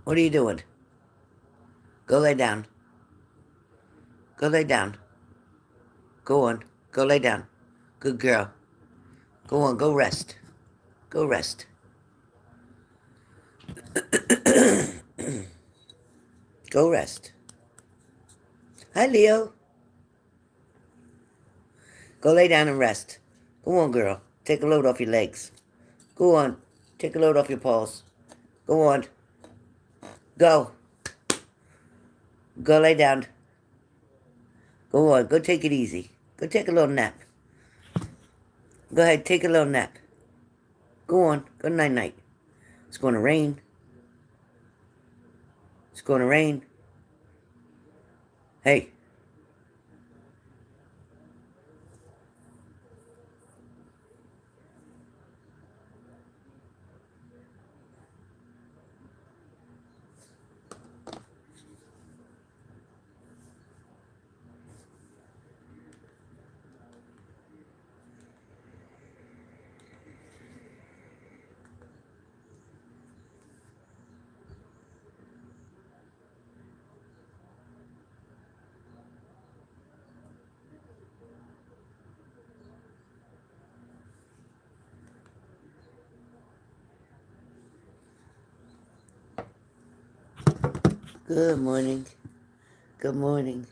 What are you doing? Go lay down. Go lay down. Go on. Go lay down. Good girl. Go on. Go rest. Go rest. Go rest. Hi, Leo. Go lay down and rest. Go on, girl. Take a load off your legs. Go on. Take a load off your paws. Go on. Go. Go lay down. Go on. Go take it easy. Go take a little nap. Go ahead. Take a little nap. Go on. Go night-night. It's going to rain. It's going to rain. Hey. Good morning. Good morning.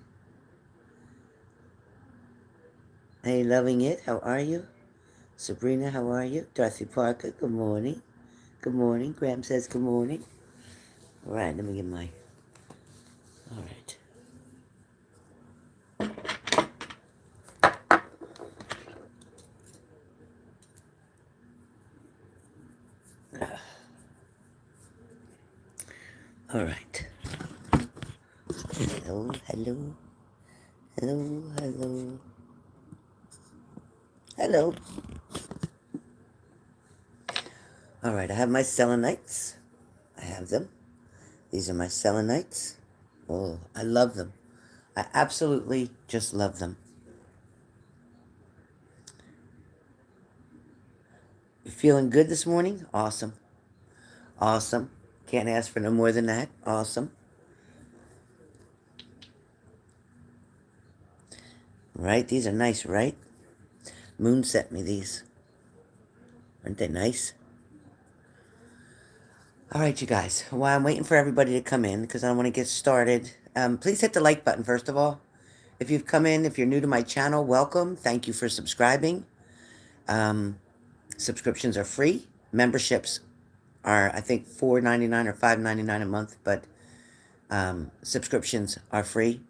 Are you loving it? How are you? Sabrina, how are you? Darcy Parker, good morning. Good morning. Graham says good morning. All right, let me get my... All right. All right. Hello, hello. Hello, hello. Hello. All right, I have my selenites. I have them. These are my selenites. Oh, I love them. I absolutely just love them. You feeling good this morning? Awesome. Awesome. Can't ask for no more than that. Awesome. Right? These are nice, right? Moon sent me these. Aren't they nice? All right, you guys. While I'm waiting for everybody to come in, because I want to get started, please hit the like button, first of all. If you've come in, if you're new to my channel, welcome. Thank you for subscribing. Subscriptions are free. Memberships are, I think, $4.99 or $5.99 a month, but subscriptions are free.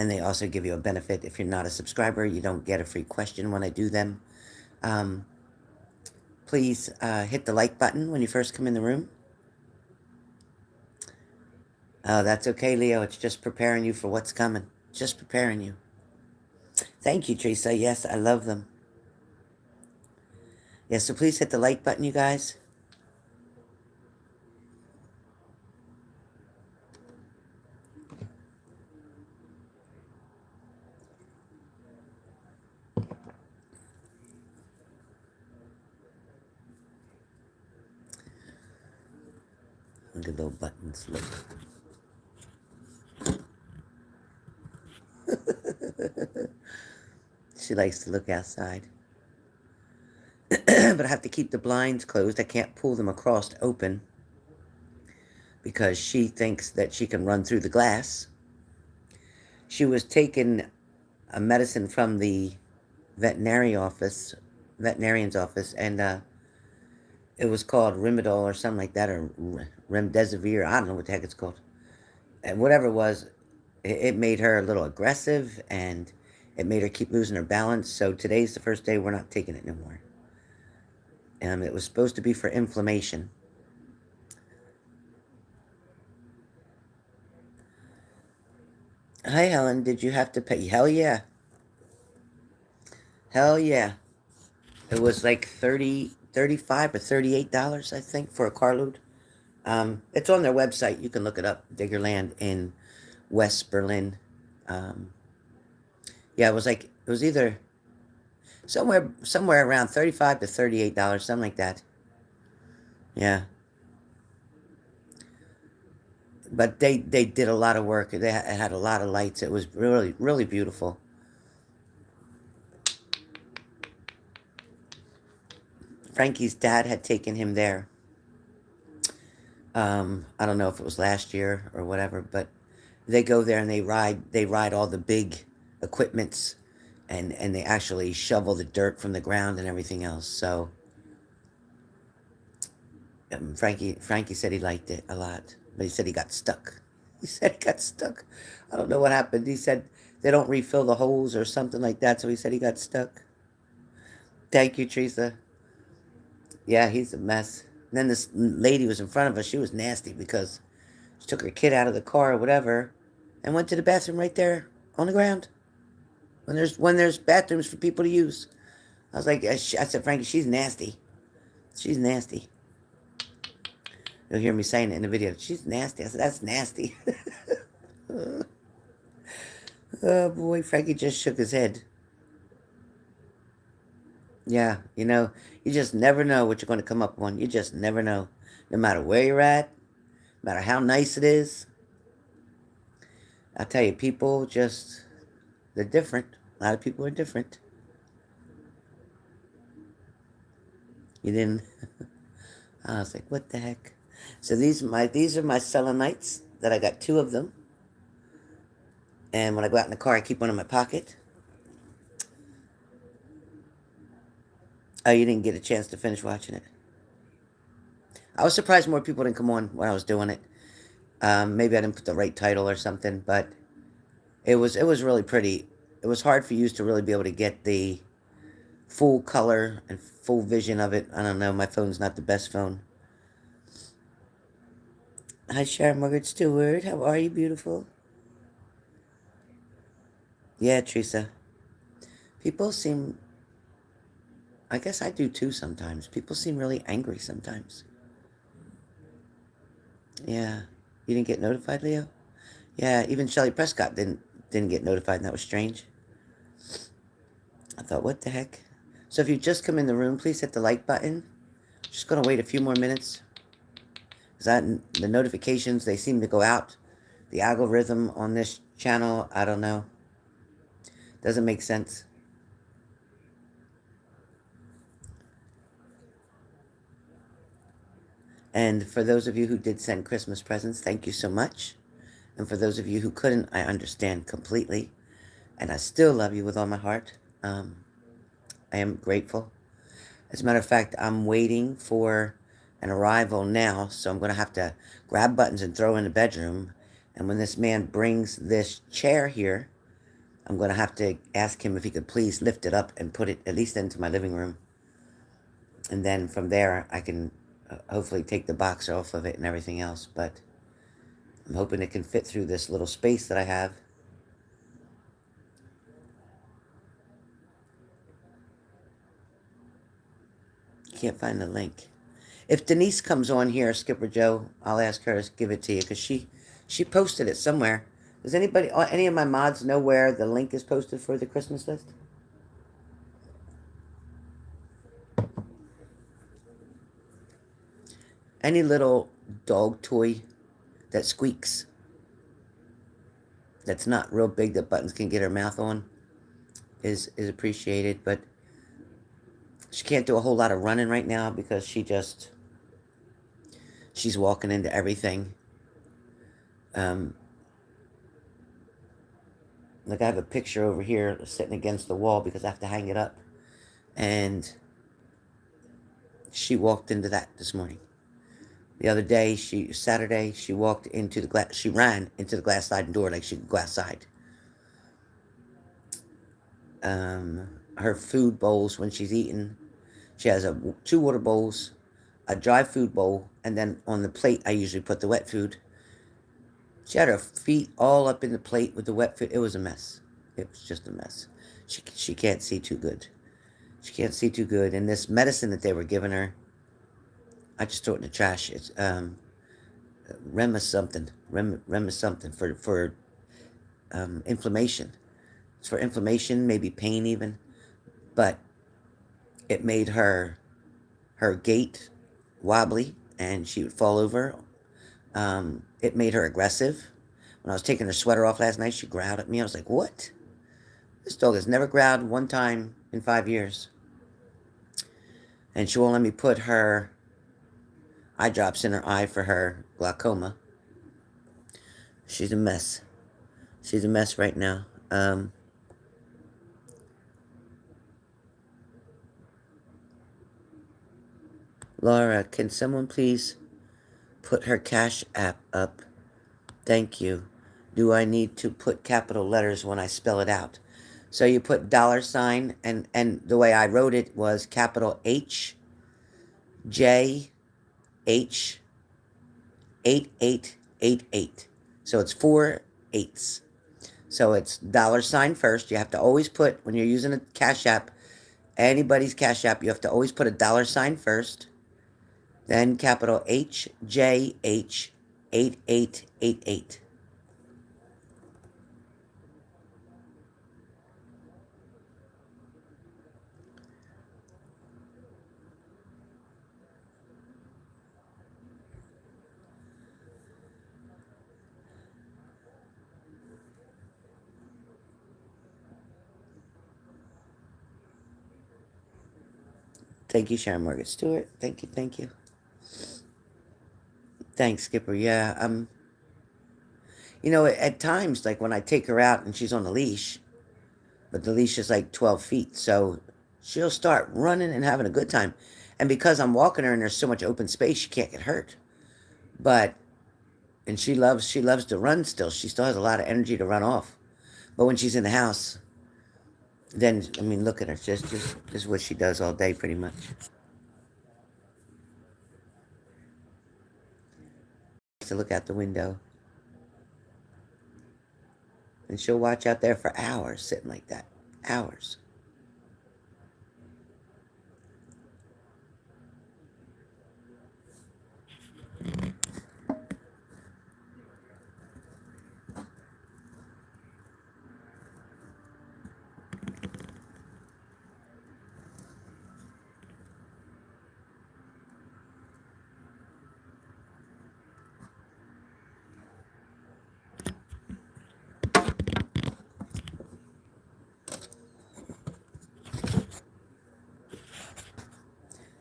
And they also give you a benefit. If you're not a subscriber, you don't get a free question when I do them. Please hit the like button when you first come in the room. Oh, that's okay, Leo. It's just preparing you for what's coming. Just preparing you. Thank you, Teresa. Yes, I love them. Yes, so please hit the like button, you guys. Look at those buttons. Look. She likes to look outside. But I have to keep the blinds closed. I can't pull them across open because she thinks that she can run through the glass. She was taking a medicine from the veterinarian's office, and it was called Rimadyl or something like that, or Remdesivir. I don't know what the heck it's called. And whatever it was, it made her a little aggressive, and it made her keep losing her balance. So today's the first day we're not taking it no more. It was supposed to be for inflammation. Hi, Helen. Did you have to pay? Hell yeah. Hell yeah. It was like $35 or $38, I think, for a carload. It's on their website. You can look it up. Diggerland in West Berlin. Yeah, it was either somewhere around $35 to $38, something like that. Yeah. But they did a lot of work. They had a lot of lights. It was really, really beautiful. Frankie's dad had taken him there. I don't know if it was last year or whatever, but they go there and they ride all the big equipments, and they actually shovel the dirt from the ground and everything else. So Frankie said he liked it a lot, but he said he got stuck. He said he got stuck. I don't know what happened. He said they don't refill the holes or something like that, so he said he got stuck. Thank you, Teresa. Yeah, he's a mess. And then this lady was in front of us. She was nasty because she took her kid out of the car or whatever and went to the bathroom right there on the ground when there's bathrooms for people to use. I was like, I said, Frankie, she's nasty. She's nasty. You'll hear me saying it in the video. She's nasty. I said, that's nasty. Oh, boy. Frankie just shook his head. Yeah, you just never know what you're going to come up on. You just never know. No matter where you're at, no matter how nice it is. I tell you, people just, they're different. A lot of people are different. You didn't. I was like, what the heck? So these are my selenites that I got 2 of them. And when I go out in the car, I keep one in my pocket. Oh, you didn't get a chance to finish watching it. I was surprised more people didn't come on when I was doing it. Maybe I didn't put the right title or something, but it was really pretty. It was hard for you to really be able to get the full color and full vision of it. I don't know. My phone's not the best phone. Hi, Sharon Margaret Stewart. How are you, beautiful? Yeah, Teresa. People seem... I guess I do too sometimes. People seem really angry sometimes. Yeah. You didn't get notified, Leo? Yeah, even Shelley Prescott didn't get notified, and that was strange. I thought, what the heck? So if you just come in the room, please hit the like button. Just going to wait a few more minutes. Because the notifications, they seem to go out. The algorithm on this channel, I don't know. Doesn't make sense. And for those of you who did send Christmas presents, thank you so much. And for those of you who couldn't, I understand completely. And I still love you with all my heart. I am grateful. As a matter of fact, I'm waiting for an arrival now, so I'm going to have to grab buttons and throw in the bedroom. And when this man brings this chair here, I'm going to have to ask him if he could please lift it up and put it at least into my living room. And then from there, I can hopefully take the box off of it and everything else. But I'm hoping it can fit through this little space that I have. Can't find the link. If Denise comes on here, Skipper Joe, I'll ask her to give it to you because she posted it somewhere. Does any of my mods know where the link is posted for the Christmas list? Any little dog toy that squeaks, that's not real big, that Buttons can get her mouth on, is appreciated. But she can't do a whole lot of running right now because she's walking into everything. Like I have a picture over here sitting against the wall because I have to hang it up. And she walked into that this morning. The other day, Saturday, she walked into the glass, she ran into the glass sliding door like she could go outside. Her food bowls, when she's eating, she has 2 water bowls, a dry food bowl, and then on the plate, I usually put the wet food. She had her feet all up in the plate with the wet food. It was a mess. It was just a mess. She can't see too good. She can't see too good. And this medicine that they were giving her, I just threw it in the trash. It's Rema something for inflammation. It's for inflammation, maybe pain even. But it made her gait wobbly, and she would fall over It made her aggressive. When I was taking her sweater off last night, she growled at me. I was like, what? This dog has never growled one time in 5 years. And she won't let me put her eye drops in her eye for her glaucoma. She's a mess. She's a mess right now. Laura, can someone please put her Cash App up? Thank you. Do I need to put capital letters when I spell it out? So you put $, and the way I wrote it was capital H, J, H, 8888. So it's 4 8s. So it's $, first. You have to always put, when you're using a Cash App, anybody's Cash App, you have to always put a $, first. Then capital H, J, H, 8888. Thank you, Sharon Morgan Stewart. Thank you, thank you. Thanks, Skipper. Yeah, at times, like when I take her out and she's on a leash, but the leash is like 12 feet, so she'll start running and having a good time. And because I'm walking her and there's so much open space, she can't get hurt. But and she loves to run still. She still has a lot of energy to run off. But when she's in the house, then I mean, look at her. Just what she does all day, pretty much. To look out the window, and she'll watch out there for hours, sitting like that, hours.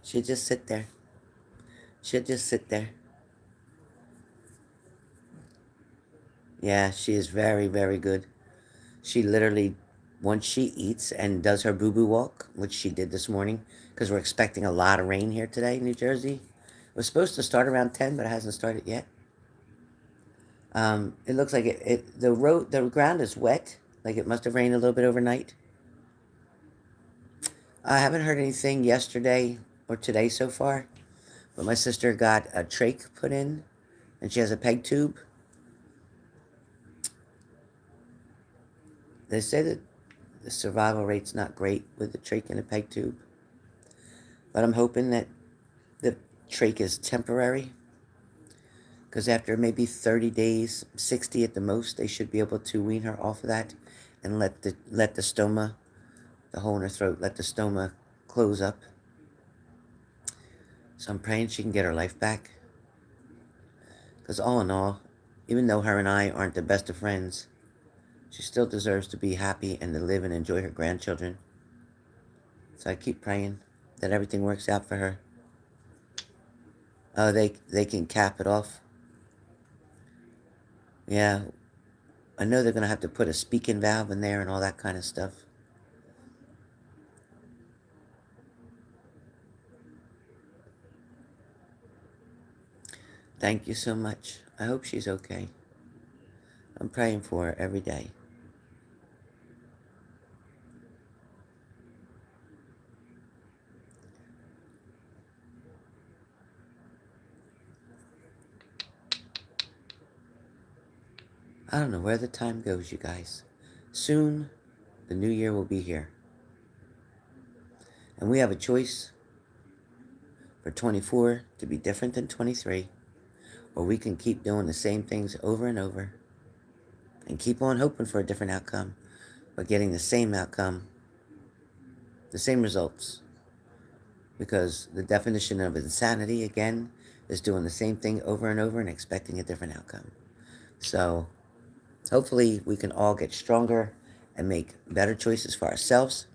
She'll just sit there. She'll just sit there. Yeah, she is very, very good. She literally, once she eats and does her boo-boo walk, which she did this morning, because we're expecting a lot of rain here today in New Jersey. It was supposed to start around 10, but it hasn't started yet. It looks like the ground is wet, like it must have rained a little bit overnight. I haven't heard anything yesterday or today so far, but my sister got a trach put in, and she has a peg tube. They say that the survival rate's not great with the trach and a peg tube, but I'm hoping that the trach is temporary, because after maybe 30 days, 60 at the most, they should be able to wean her off of that and let the stoma, the hole in her throat, let the stoma close up. So I'm praying she can get her life back, because all in all, even though her and I aren't the best of friends, she still deserves to be happy and to live and enjoy her grandchildren. So I keep praying that everything works out for her. Oh, they can cap it off. Yeah, I know they're going to have to put a speaking valve in there and all that kind of stuff. Thank you so much. I hope she's okay. I'm praying for her every day. I don't know where the time goes, you guys. Soon, the new year will be here. And we have a choice for 24 to be different than 23, or we can keep doing the same things over and over and keep on hoping for a different outcome, but getting the same outcome, the same results. Because the definition of insanity, again, is doing the same thing over and over and expecting a different outcome. So hopefully we can all get stronger and make better choices for ourselves.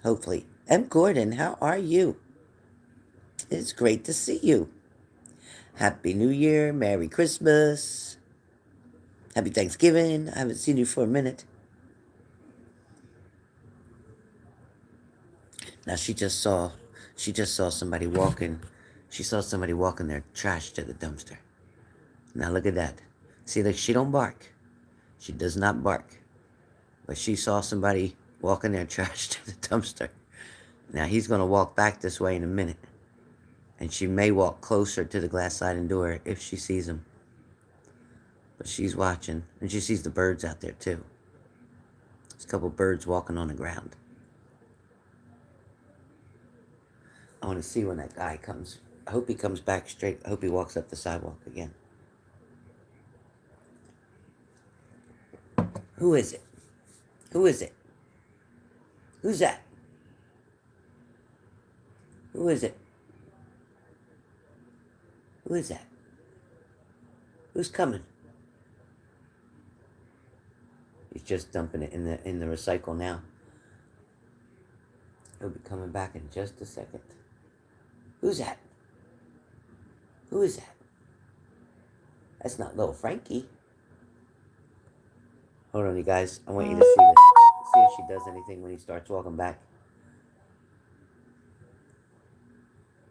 Hopefully. M. Gordon, how are you? It's great to see you. Happy New Year. Merry Christmas. Happy Thanksgiving. I haven't seen you for a minute. Now she just saw somebody walking. She saw somebody walking their trash to the dumpster. Now look at that. See, like, she don't bark. She does not bark. But she saw somebody walking their trash to the dumpster. Now he's going to walk back this way in a minute. And she may walk closer to the glass sliding door if she sees him. But she's watching. And she sees the birds out there too. There's a couple birds walking on the ground. I want to see when that guy comes. I hope he comes back straight. I hope he walks up the sidewalk again. Who is it? Who is it? Who's that? Who is it? Who is that? Who's coming? He's just dumping it in the recycle now. He'll be coming back in just a second. Who's that? Who is that? That's not little Frankie. Hold on, you guys. I want you to see this. See if she does anything when he starts walking back.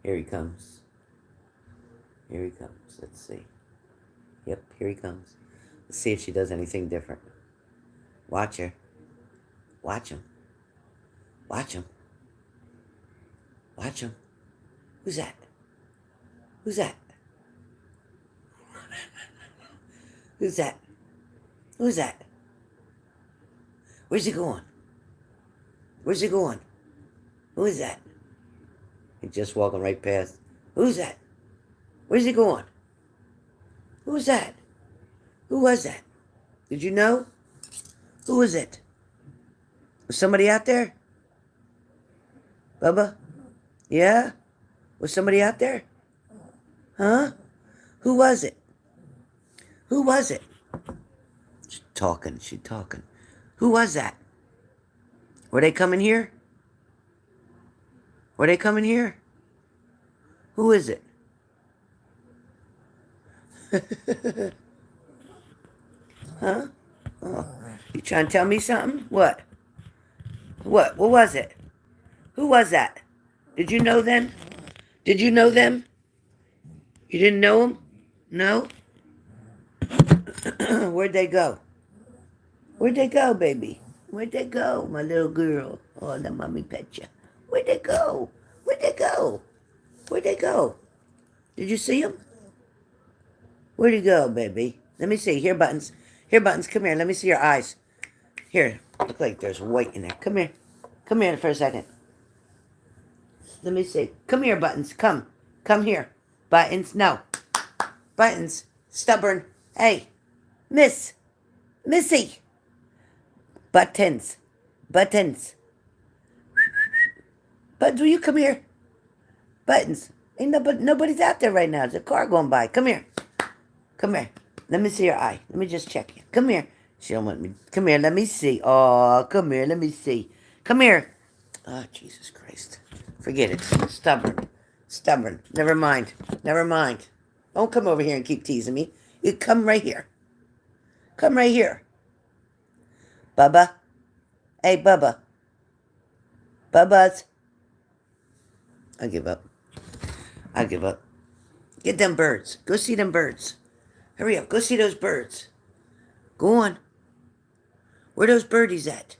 Here he comes. Here he comes. Let's see. Yep, here he comes. Let's see if she does anything different. Watch her. Watch him. Watch him. Watch him. Who's that? Who's that? Who's that? Who's that? Where's he going? Where's he going? Who is that? He's just walking right past. Who's that? Where's he going? Who's that? Who was that? Did you know? Who was it? Was somebody out there? Bubba? Yeah? Was somebody out there? Huh? Who was it? Who was it? She's talking. Who was that? Were they coming here? Were they coming here? Who is it? Huh? Oh, you trying to tell me something? What? What? What was it? Who was that? Did you know them? Did you know them? You didn't know them? No? Where'd they go? Where'd they go, baby? Where'd they go, my little girl? Oh, let mommy pet you. Where'd they go? Where'd they go? Where'd they go? Did you see them? Where'd he go, baby? Let me see. Here, Buttons. Here, Buttons. Come here. Let me see your eyes. Here. Look like there's white in there. Come here. Come here for a second. Let me see. Come here, Buttons. Come. Come here. Buttons. No. Buttons. Stubborn. Hey. Missy. Buttons. Buttons. Buttons, will you come here? Buttons. Ain't nobody's out there right now. There's a car going by. Come here. Come here. Let me see your eye. Let me just check you. Come here. She don't want me. Come here. Let me see. Oh, come here. Let me see. Come here. Oh, Jesus Christ. Forget it. Stubborn. Stubborn. Never mind. Never mind. Don't come over here and keep teasing me. You come right here. Come right here. Bubba. Hey, Bubba. Bubba's. I give up. I give up. Get them birds. Go see them birds. Hurry up. Go see those birds. Go on. Where are those birdies at?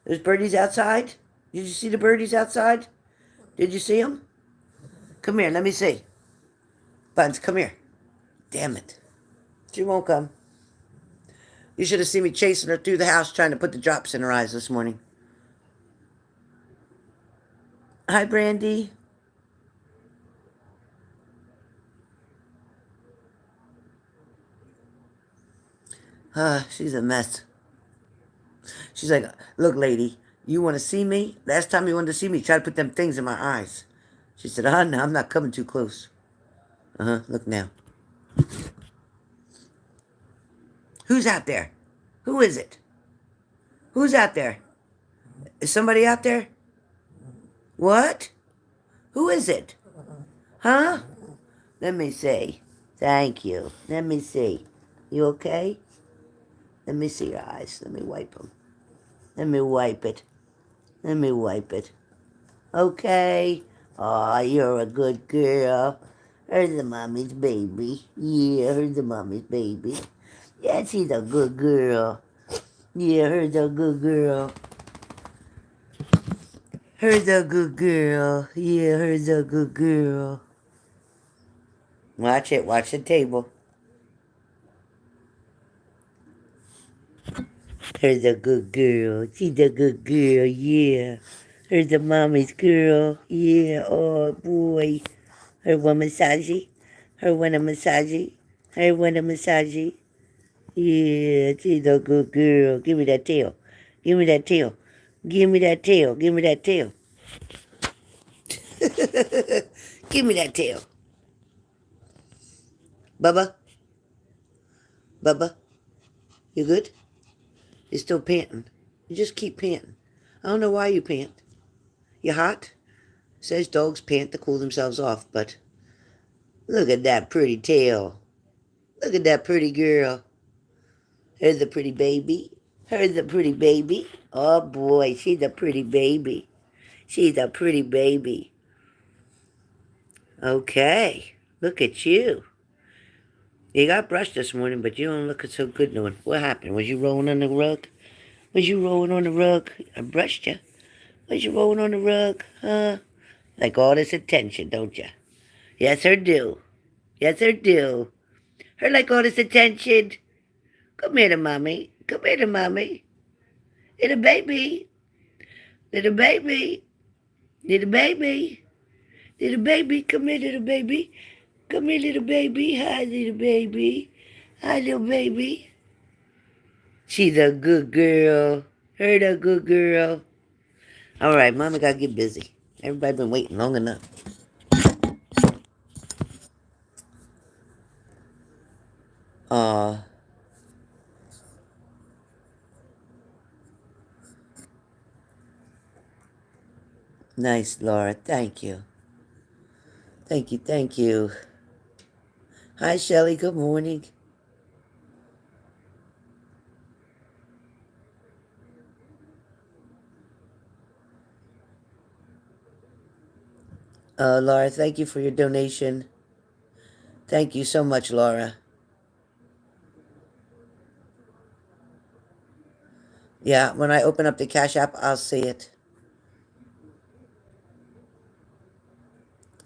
Those birdies outside? Did you see the birdies outside? Did you see them? Come here. Let me see. Buttons, come here. Damn it. She won't come. You should have seen me chasing her through the house trying to put the drops in her eyes this morning. Hi, Brandy. She's a mess. She's like, look, lady, you want to see me? Last time you wanted to see me, try to put them things in my eyes. She said, no, I'm not coming too close. Look now. Who's out there? Who is it? Who's out there? Is somebody out there? What? Who is it? Huh? Let me see. Thank you. Let me see. You okay? Let me see your eyes. Let me wipe them. Let me wipe it. Let me wipe it. Okay. Aw, you're a good girl. Here's the mommy's baby. Yeah, here's the mommy's baby. Yeah, she's a good girl. Yeah, here's a good girl. Here's a good girl. Yeah, here's a good girl. Watch it. Watch the table. Here's a good girl. She's a good girl. Yeah. Here's the mommy's girl. Yeah. Oh, boy. Her one massage. Her one a massage. Her one a massage. Yeah, she's a good girl. Give me that tail. Give me that tail. Give me that tail. Give me that tail. Give me that tail. Bubba? Bubba? You good? You're still panting. You just keep panting. I don't know why you pant. You hot? Says dogs pant to cool themselves off, but look at that pretty tail. Look at that pretty girl. Here's the pretty baby. Here's the pretty baby. Oh boy, she's a pretty baby. She's a pretty baby. Okay, look at you. You got brushed this morning, but you don't look so good doing. What happened? Was you rolling on the rug? Was you rolling on the rug? I brushed you. Was you rolling on the rug? Huh? Like all this attention, don't you? Yes, her do. Yes, her do. Her like all this attention. Come here to mommy. Come here to mommy. Little baby. Little baby. Little baby. Little baby. Come here, little baby. Come here, little baby. Hi, little baby. Hi, little baby. She's a good girl. Her a good girl. All right, mama gotta get busy. Everybody been waiting long enough. Nice, Laura. Thank you. Thank you, thank you. Hi, Shelley. Good morning. Laura, thank you for your donation. Thank you so much, Laura. Yeah, when I open up the Cash App, I'll see it.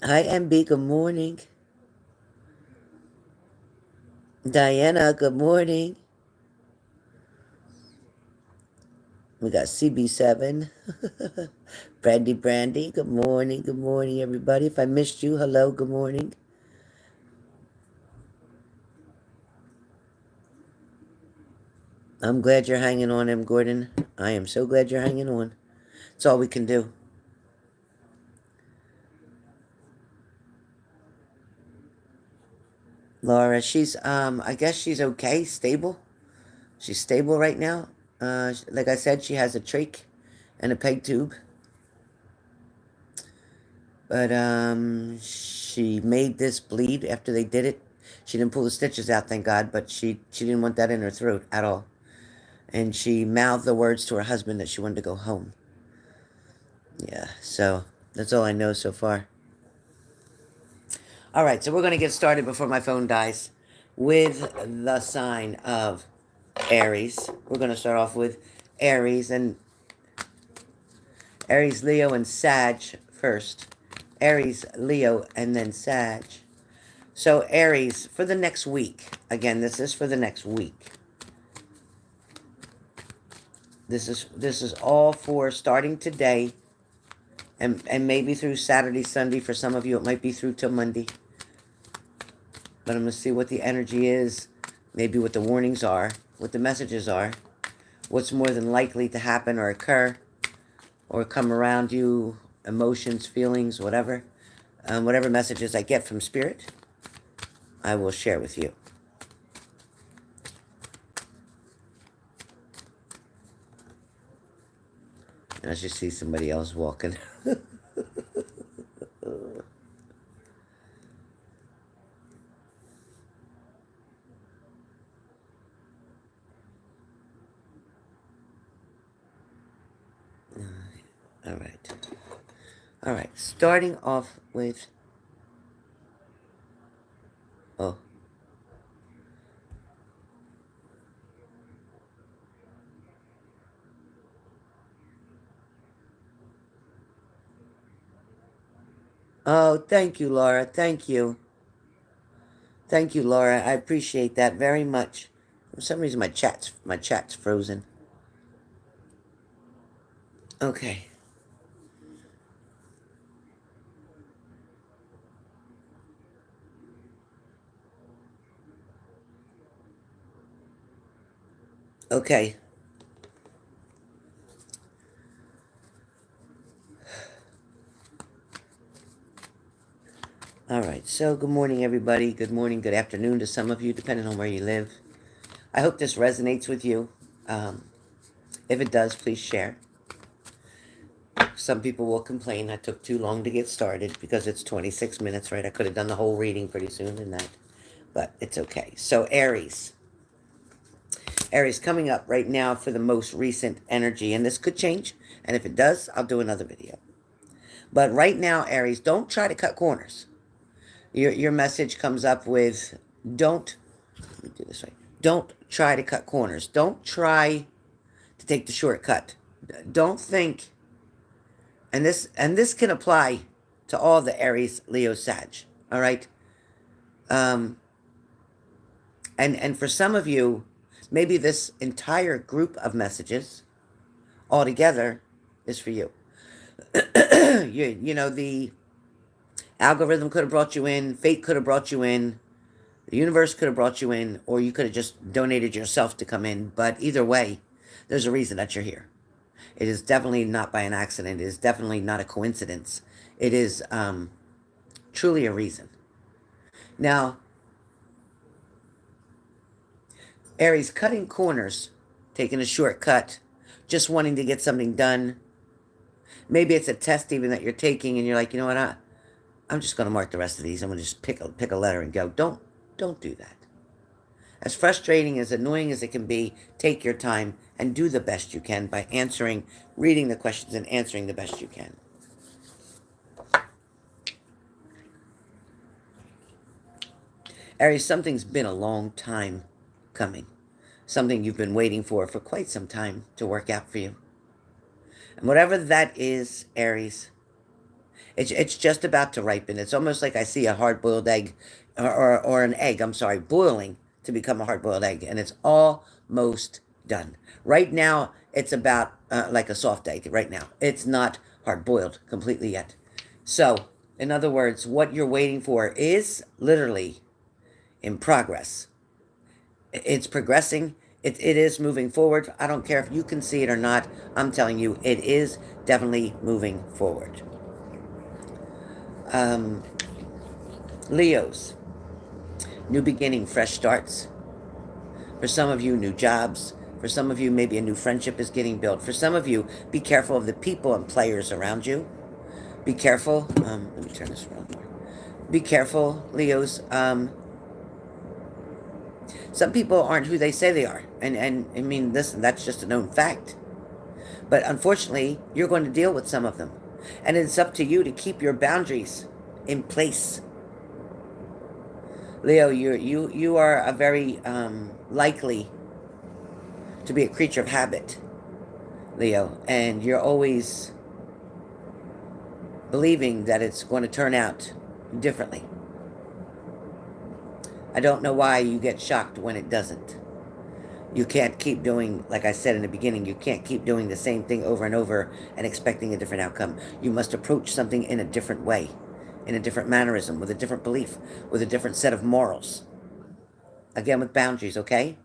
Hi, MB. Good morning. Diana, good morning. We got CB7. Brandy, good morning. Good morning, everybody. If I missed you, hello, good morning. I'm glad you're hanging on, M. Gordon. I am so glad you're hanging on. It's all we can do. Laura, she's, I guess she's okay, stable. She's stable right now. Like I said, she has a trach and a peg tube. But, she made this bleed after they did it. She didn't pull the stitches out, thank God, but she didn't want that in her throat at all. And she mouthed the words to her husband that she wanted to go home. Yeah, so that's all I know so far. All right, so we're going to get started before my phone dies with the sign of Aries. We're going to start off with Aries, Leo, and Sag first. Aries, Leo, and then Sag. So Aries, for the next week. Again, this is for the next week. This is all for starting today and maybe through Saturday, Sunday. For some of you, it might be through till Monday. But I'm going to see what the energy is, maybe what the warnings are, what the messages are, what's more than likely to happen or occur or come around you, emotions, feelings, whatever. Whatever messages I get from Spirit. I will share with you. And I just see somebody else walking. All right. All right. Starting off with... Oh. Oh, thank you, Laura. Thank you. Thank you, Laura. I appreciate that very much. For some reason, my chat's frozen. Okay. Okay. All right. So, good morning, everybody. Good morning, good afternoon to some of you, depending on where you live. I hope this resonates with you. If it does, please share. Some people will complain I took too long to get started because it's 26 minutes, right? I could have done the whole reading pretty soon in that, but it's okay. So, Aries. Aries coming up right now for the most recent energy, and this could change, and if it does, I'll do another video. But right now, Aries, don't try to cut corners. Your message comes up with, let me do this right. Don't try to cut corners. Don't try to take the shortcut. Don't think, and this can apply to all the Aries, Leo, Sag. All right. And for some of you, maybe this entire group of messages altogether is for you. You know, the algorithm could have brought you in, fate could have brought you in, the universe could have brought you in, or you could have just donated yourself to come in. But either way, there's a reason that you're here. It is definitely not by an accident. It is definitely not a coincidence. It is truly a reason. Now, Aries, cutting corners, taking a shortcut, just wanting to get something done. Maybe it's a test even that you're taking and you're like, you know what, I'm just going to mark the rest of these. I'm going to just pick a letter and go. Don't do that. As frustrating, as annoying as it can be, take your time and do the best you can by reading the questions and answering the best you can. Aries, something's been a long time coming. Something you've been waiting for quite some time to work out for you. And whatever that is, Aries, it's just about to ripen. It's almost like I see a hard-boiled egg, or an egg, I'm sorry, boiling to become a hard-boiled egg, and it's almost done. Right now, it's about like a soft egg right now. It's not hard-boiled completely yet. So, in other words, what you're waiting for is literally in progress. It's progressing. It is moving forward. I don't care if you can see it or not. I'm telling you, it is definitely moving forward. Leos, new beginning, fresh starts. For some of you, new jobs. For some of you, maybe a new friendship is getting built. For some of you, be careful of the people and players around you. Be careful. Let me turn this around more. Be careful, Leos. Some people aren't who they say they are. And I mean, listen, that's just a known fact. But unfortunately, you're going to deal with some of them. And it's up to you to keep your boundaries in place. Leo, you are a very likely to be a creature of habit, Leo. And you're always believing that it's going to turn out differently. I don't know why you get shocked when it doesn't. You can't keep doing, like I said in the beginning, you can't keep doing the same thing over and over and expecting a different outcome. You must approach something in a different way, in a different mannerism, with a different belief, with a different set of morals. Again, with boundaries, okay?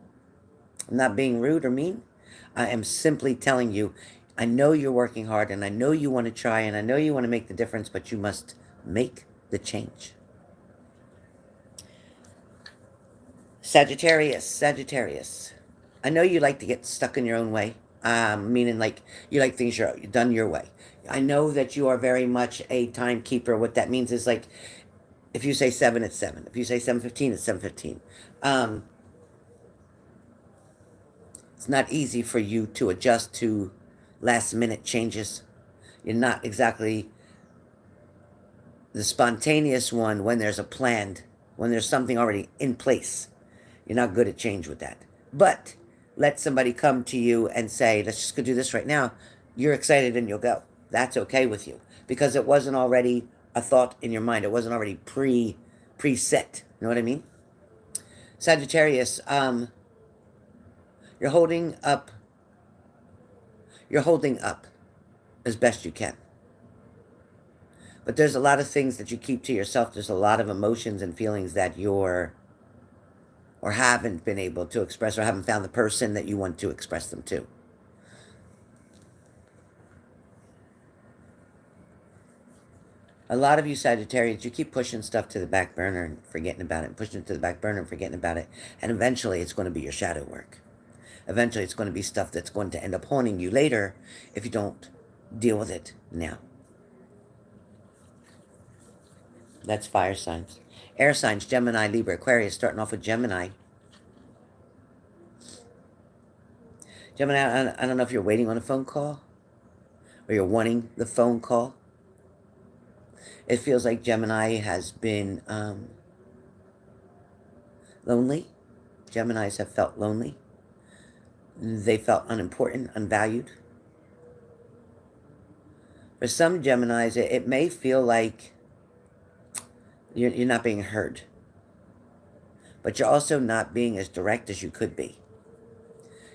I'm not being rude or mean. I am simply telling you, I know you're working hard, and I know you want to try, and I know you want to make the difference, but you must make the change. Sagittarius, Sagittarius. I know you like to get stuck in your own way, meaning like you like things you're done your way. I know that you are very much a timekeeper. What that means is like if you say 7, it's 7. If you say 7:15, it's 7:15. Um, it's not easy for you to adjust to last minute changes. You're not exactly the spontaneous one when there's a planned, when there's something already in place. You're not good at change with that. But let somebody come to you and say, let's just go do this right now. You're excited and you'll go. That's okay with you because it wasn't already a thought in your mind. It wasn't already preset. You know what I mean? Sagittarius, you're holding up. You're holding up as best you can. But there's a lot of things that you keep to yourself. There's a lot of emotions and feelings that you're or haven't been able to express or haven't found the person that you want to express them to. A lot of you Sagittarians, you keep pushing stuff to the back burner and forgetting about it, and pushing it to the back burner and forgetting about it, and eventually it's going to be your shadow work. Eventually it's going to be stuff that's going to end up haunting you later if you don't deal with it now. That's fire signs. Air signs, Gemini, Libra, Aquarius, starting off with Gemini. Gemini, I don't know if you're waiting on a phone call or you're wanting the phone call. It feels like Gemini has been lonely. Geminis have felt lonely. They felt unimportant, unvalued. For some Geminis, it may feel like you're not being heard. But you're also not being as direct as you could be.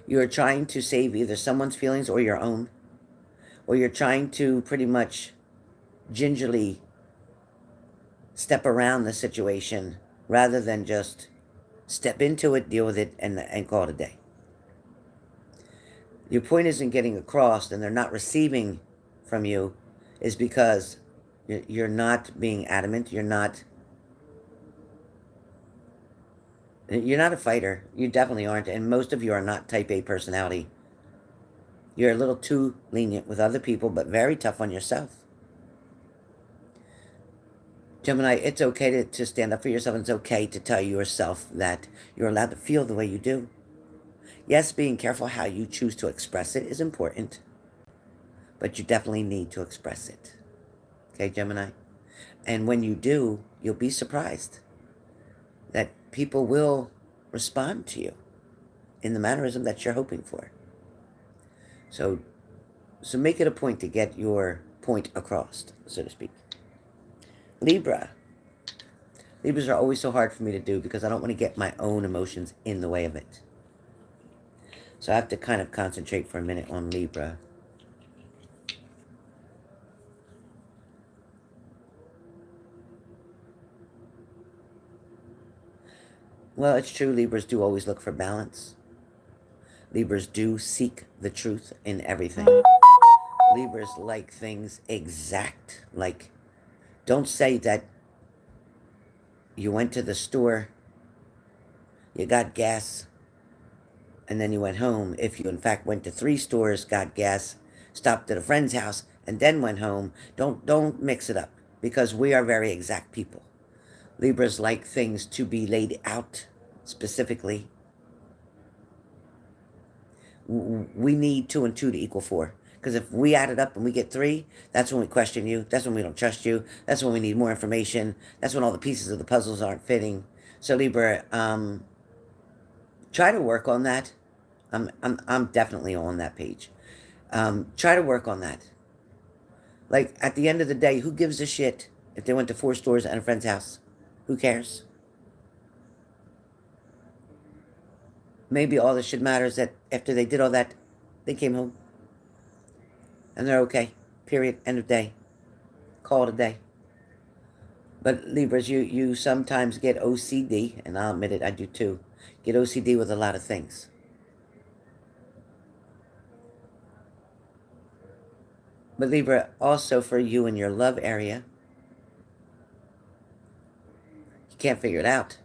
You're trying to save either someone's feelings or your own. Or you're trying to pretty much gingerly step around the situation rather than just step into it, deal with it, and call it a day. Your point isn't getting across and they're not receiving from you is because you're not being adamant. You're not a fighter. You definitely aren't. And most of you are not type A personality. You're a little too lenient with other people, but very tough on yourself. Gemini, it's okay to stand up for yourself, and it's okay to tell yourself that you're allowed to feel the way you do. Yes, being careful how you choose to express it is important, but you definitely need to express it. Okay, Gemini? And when you do, you'll be surprised that people will respond to you in the mannerism that you're hoping for. So make it a point to get your point across, so to speak. Libra. Libras are always so hard for me to do because I don't want to get my own emotions in the way of it. So I have to kind of concentrate for a minute on Libra. Well, it's true, Libras do always look for balance. Libras do seek the truth in everything. Libras like things exact. Like, don't say that you went to the store, you got gas, and then you went home. If you, in fact, went to 3 stores, got gas, stopped at a friend's house, and then went home, don't mix it up, because we are very exact people. Libras like things to be laid out specifically. We need 2 and 2 to equal 4. Because if we add it up and we get 3, that's when we question you. That's when we don't trust you. That's when we need more information. That's when all the pieces of the puzzles aren't fitting. So Libra, try to work on that. I'm definitely on that page. Try to work on that. Like, at the end of the day, who gives a shit if they went to 4 stores and a friend's house? Who cares? Maybe all that should matter is that after they did all that, they came home. And they're okay. Period. End of day. Call it a day. But Libras, you sometimes get OCD, and I'll admit it, I do too. Get OCD with a lot of things. But Libra, also for you in your love area, you can't figure it out.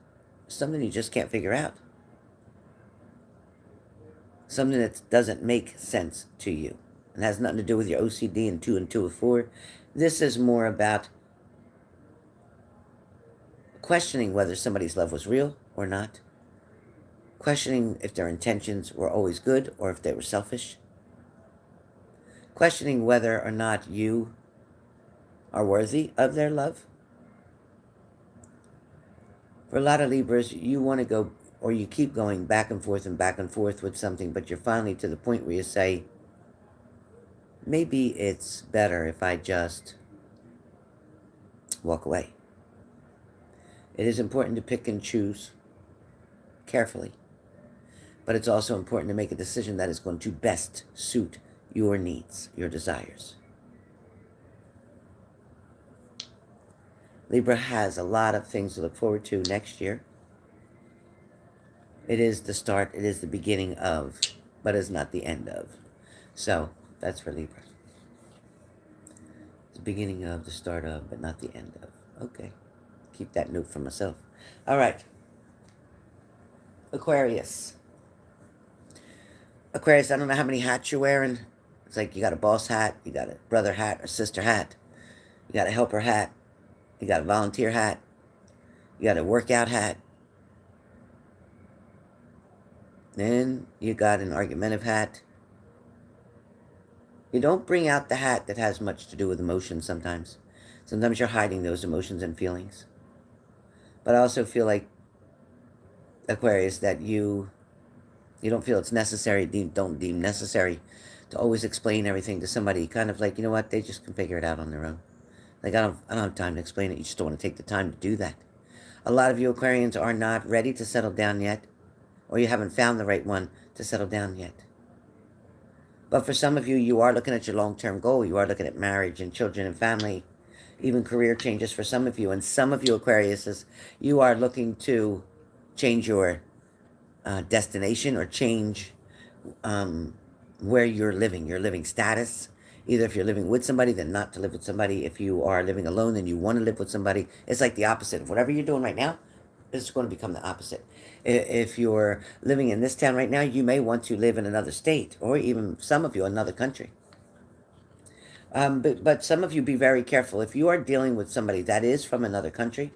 something you just can't figure out. Something that doesn't make sense to you. It has nothing to do with your OCD and 2 is 4. This is more about questioning whether somebody's love was real or not. Questioning if their intentions were always good or if they were selfish. Questioning whether or not you are worthy of their love. For a lot of Libras, you want to go, or you keep going back and forth with something, but you're finally to the point where you say, maybe it's better if I just walk away. It is important to pick and choose carefully, but it's also important to make a decision that is going to best suit your needs, your desires. Libra has a lot of things to look forward to next year. It is the start, it is the beginning of, but it's not the end of. So, that's for Libra. The beginning of, the start of, but not the end of. Okay. Keep that note for myself. All right. Aquarius. Aquarius, I don't know how many hats you're wearing. It's like you got a boss hat, you got a brother hat or sister hat, you got a helper hat, you got a volunteer hat, you got a workout hat, then you got an argumentative hat. You don't bring out the hat that has much to do with emotions sometimes. Sometimes you're hiding those emotions and feelings. But I also feel like, Aquarius, that you don't feel it's necessary, don't deem necessary to always explain everything to somebody. Kind of like, you know what, they just can figure it out on their own. Like, I don't have time to explain it. You just don't want to take the time to do that. A lot of you Aquarians are not ready to settle down yet, or you haven't found the right one to settle down yet. But for some of you, you are looking at your long-term goal. You are looking at marriage and children and family, even career changes for some of you. And some of you Aquariuses, you are looking to change your destination or change where you're living, your living status. Either if you're living with somebody, then not to live with somebody. If you are living alone, then you want to live with somebody. It's like the opposite of whatever you're doing right now. It's going to become the opposite. If you're living in this town right now, you may want to live in another state, or even some of you another country. But some of you be very careful. If you are dealing with somebody that is from another country,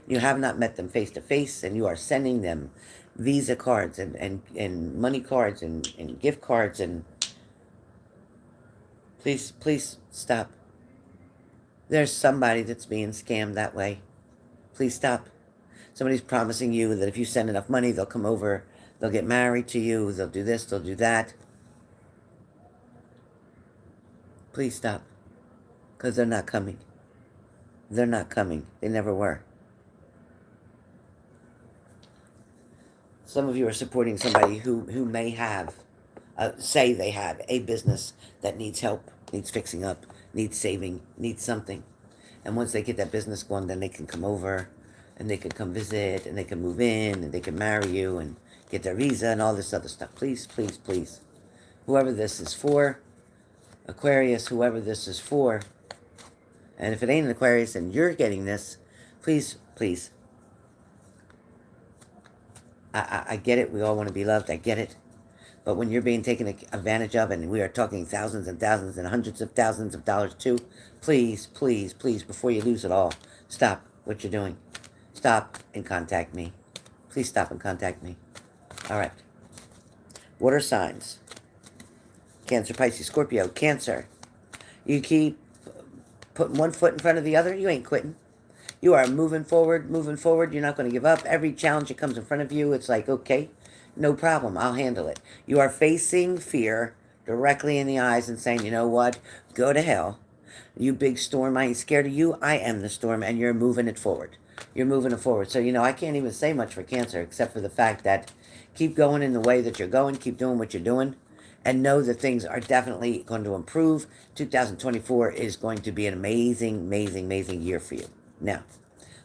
you have not met them face to face, and you are sending them Visa cards and money cards and gift cards, and please stop. There's somebody that's being scammed that way. Please stop. Somebody's promising you that if you send enough money, they'll come over, they'll get married to you, they'll do this, they'll do that. Please stop. Because they're not coming. They're not coming. They never were. Some of you are supporting somebody who may have, say they have a business that needs help, needs fixing up, needs saving, needs something. And once they get that business going, then they can come over and they can come visit and they can move in and they can marry you and get their visa and all this other stuff. Please, please, please. Whoever this is for, Aquarius, whoever this is for, and if it ain't an Aquarius and you're getting this, please, please. I get it. We all want to be loved. I get it. But when you're being taken advantage of, and we are talking thousands and thousands and hundreds of thousands of dollars too, please, please, please, before you lose it all, stop what you're doing. Stop and contact me. Please stop and contact me. All right. Water signs. Cancer, Pisces, Scorpio. Cancer. You keep putting one foot in front of the other, you ain't quitting. You are moving forward, moving forward. You're not going to give up. Every challenge that comes in front of you, it's like, okay, no problem. I'll handle it. You are facing fear directly in the eyes and saying, you know what? Go to hell. You big storm, I ain't scared of you. I am the storm, and you're moving it forward. You're moving it forward. So, I can't even say much for Cancer except for the fact that keep going in the way that you're going. Keep doing what you're doing. And know that things are definitely going to improve. 2024 is going to be an amazing, amazing, amazing year for you. Now,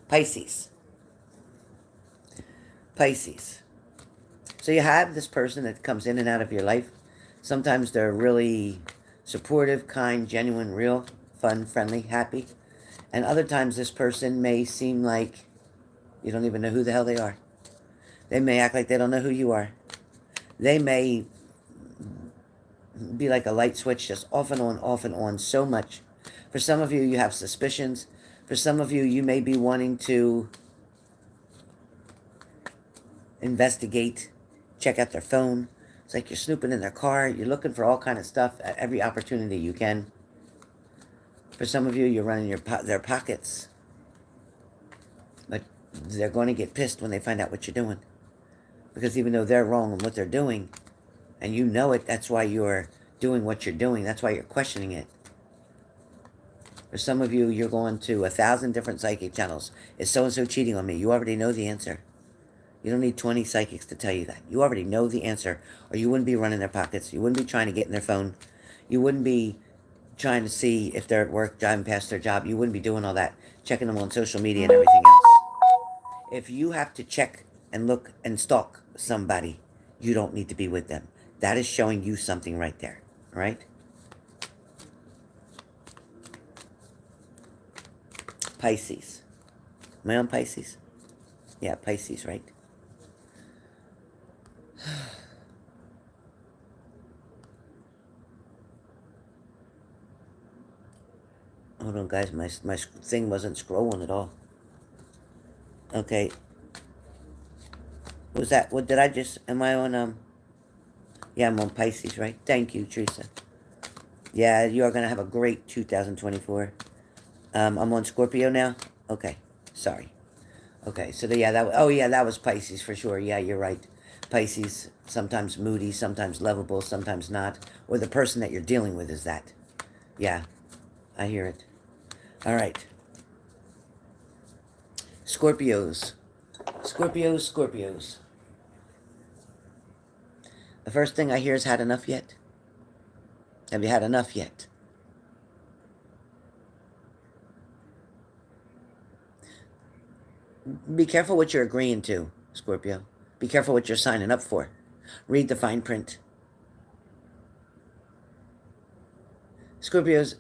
Pisces. Pisces. So you have this person that comes in and out of your life. Sometimes they're really supportive, kind, genuine, real, fun, friendly, happy. And other times this person may seem like you don't even know who the hell they are. They may act like they don't know who you are. They may be like a light switch, just off and on so much. For some of you, you have suspicions. For some of you, you may be wanting to investigate, check out their phone. It's like you're snooping in their car. You're looking for all kind of stuff at every opportunity you can. For some of you, you're running their pockets. But they're going to get pissed when they find out what you're doing. Because even though they're wrong in what they're doing, and you know it, that's why you're doing what you're doing. That's why you're questioning it. For some of you, you're going to 1,000 different psychic channels. Is so-and-so cheating on me? You already know the answer. You don't need 20 psychics to tell you that. You already know the answer, or you wouldn't be running their pockets. You wouldn't be trying to get in their phone. You wouldn't be trying to see if they're at work, driving past their job. You wouldn't be doing all that, checking them on social media and everything else. If you have to check and look and stalk somebody, you don't need to be with them. That is showing you something right there, all right? Pisces. Am I on Pisces? Yeah, Pisces, right? Hold on, guys. My thing wasn't scrolling at all. Okay. Was that, what did I just, am I on, yeah, I'm on Pisces, right? Thank you, Teresa. Yeah, you are going to have a great 2024. I'm on Scorpio now? Okay, sorry. Okay, so yeah, that was Pisces for sure. Yeah, you're right. Pisces, sometimes moody, sometimes lovable, sometimes not. Or the person that you're dealing with is that. Yeah, I hear it. All right. Scorpios. Scorpios. The first thing I hear is, had enough yet? Have you had enough yet? Be careful what you're agreeing to, Scorpio. Be careful what you're signing up for. Read the fine print. Scorpios,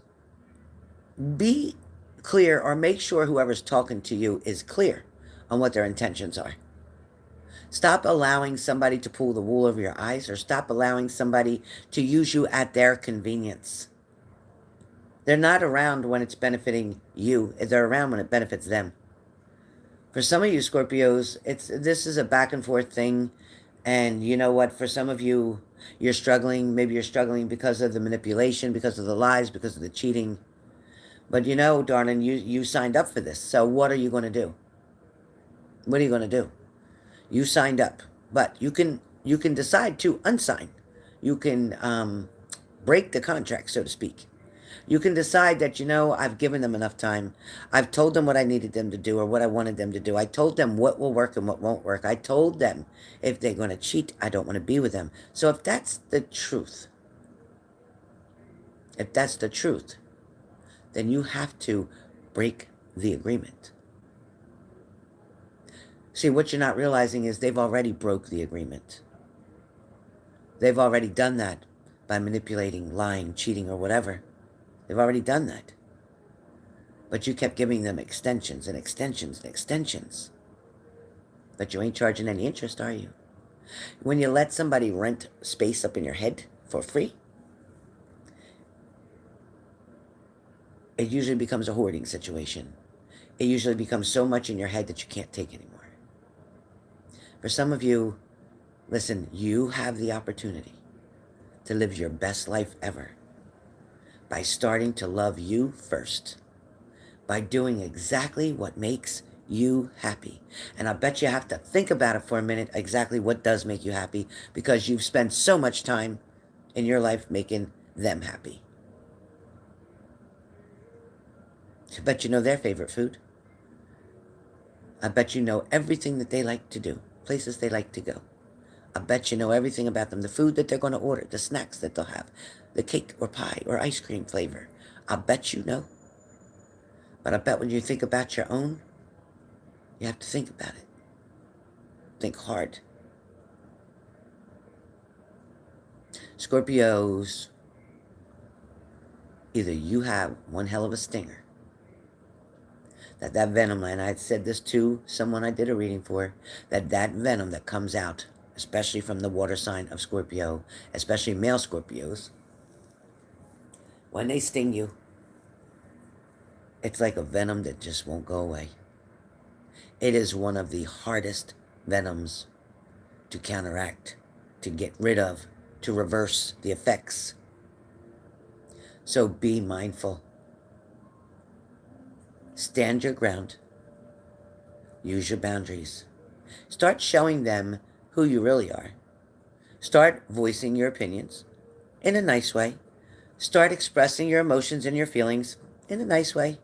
be clear, or make sure whoever's talking to you is clear on what their intentions are. Stop allowing somebody to pull the wool over your eyes, or stop allowing somebody to use you at their convenience. They're not around when it's benefiting you. They're around when it benefits them. For some of you Scorpios, this is a back and forth thing. And you know what? For some of you, you're struggling. Maybe you're struggling because of the manipulation, because of the lies, because of the cheating. But you know, darling, you signed up for this. So what are you going to do? What are you going to do? You signed up. But you can decide to unsign. You can break the contract, so to speak. You can decide that, you know, I've given them enough time. I've told them what I needed them to do or what I wanted them to do. I told them what will work and what won't work. I told them if they're going to cheat, I don't want to be with them. So if that's the truth, then you have to break the agreement. See, what you're not realizing is they've already broke the agreement. They've already done that by manipulating, lying, cheating, or whatever. They've already done that. But you kept giving them extensions and extensions and extensions. But you ain't charging any interest, are you? When you let somebody rent space up in your head for free, it usually becomes a hoarding situation. It usually becomes so much in your head that you can't take anymore. For some of you, listen, you have the opportunity to live your best life ever by starting to love you first, by doing exactly what makes you happy. And I bet you have to think about it for a minute, exactly what does make you happy, because you've spent so much time in your life making them happy. I bet you know their favorite food. I bet you know everything that they like to do, places they like to go. I bet you know everything about them, the food that they're going to order, the snacks that they'll have, the cake or pie or ice cream flavor. I bet you know. But I bet when you think about your own, you have to think about it. Think hard. Scorpios, either you have one hell of a stinger That venom, and I had said this to someone I did a reading for, that venom that comes out, especially from the water sign of Scorpio, especially male Scorpios, when they sting you, it's like a venom that just won't go away. It is one of the hardest venoms to counteract, to get rid of, to reverse the effects. So be mindful. Stand your ground. Use your boundaries. Start showing them who you really are. Start voicing your opinions in a nice way. Start expressing your emotions and your feelings in a nice way.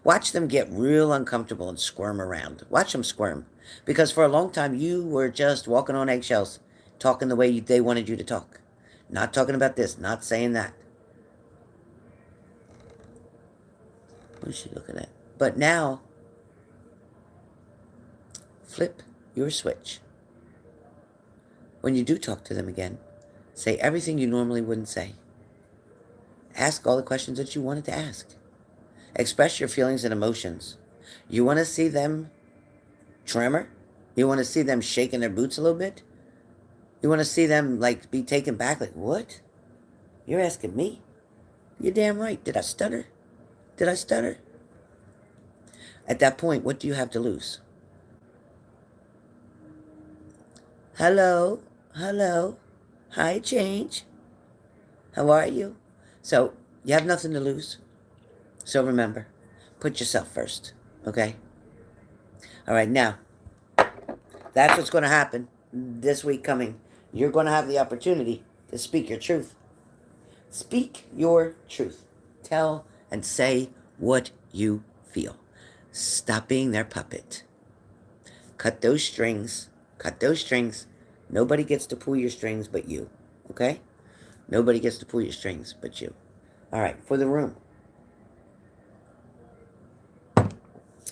Watch them get real uncomfortable and squirm around. Watch them squirm. Because for a long time, you were just walking on eggshells, talking the way they wanted you to talk. Not talking about this, not saying that. What is she looking at? But now, flip your switch. When you do talk to them again, say everything you normally wouldn't say. Ask all the questions that you wanted to ask. Express your feelings and emotions. You want to see them tremor? You want to see them shaking their boots a little bit? You want to see them like be taken back like, what? You're asking me? You're damn right. Did I stutter? Did I stutter? At that point, what do you have to lose? Hello? Hello? Hi, Change. How are you? So, you have nothing to lose. So remember, put yourself first, okay? All right, now, that's what's going to happen this week coming. You're going to have the opportunity to speak your truth. Speak your truth. Tell and say what you feel. Stop being their puppet. Cut those strings. Cut those strings. Nobody gets to pull your strings but you, okay? Nobody gets to pull your strings but you. All right, for the room.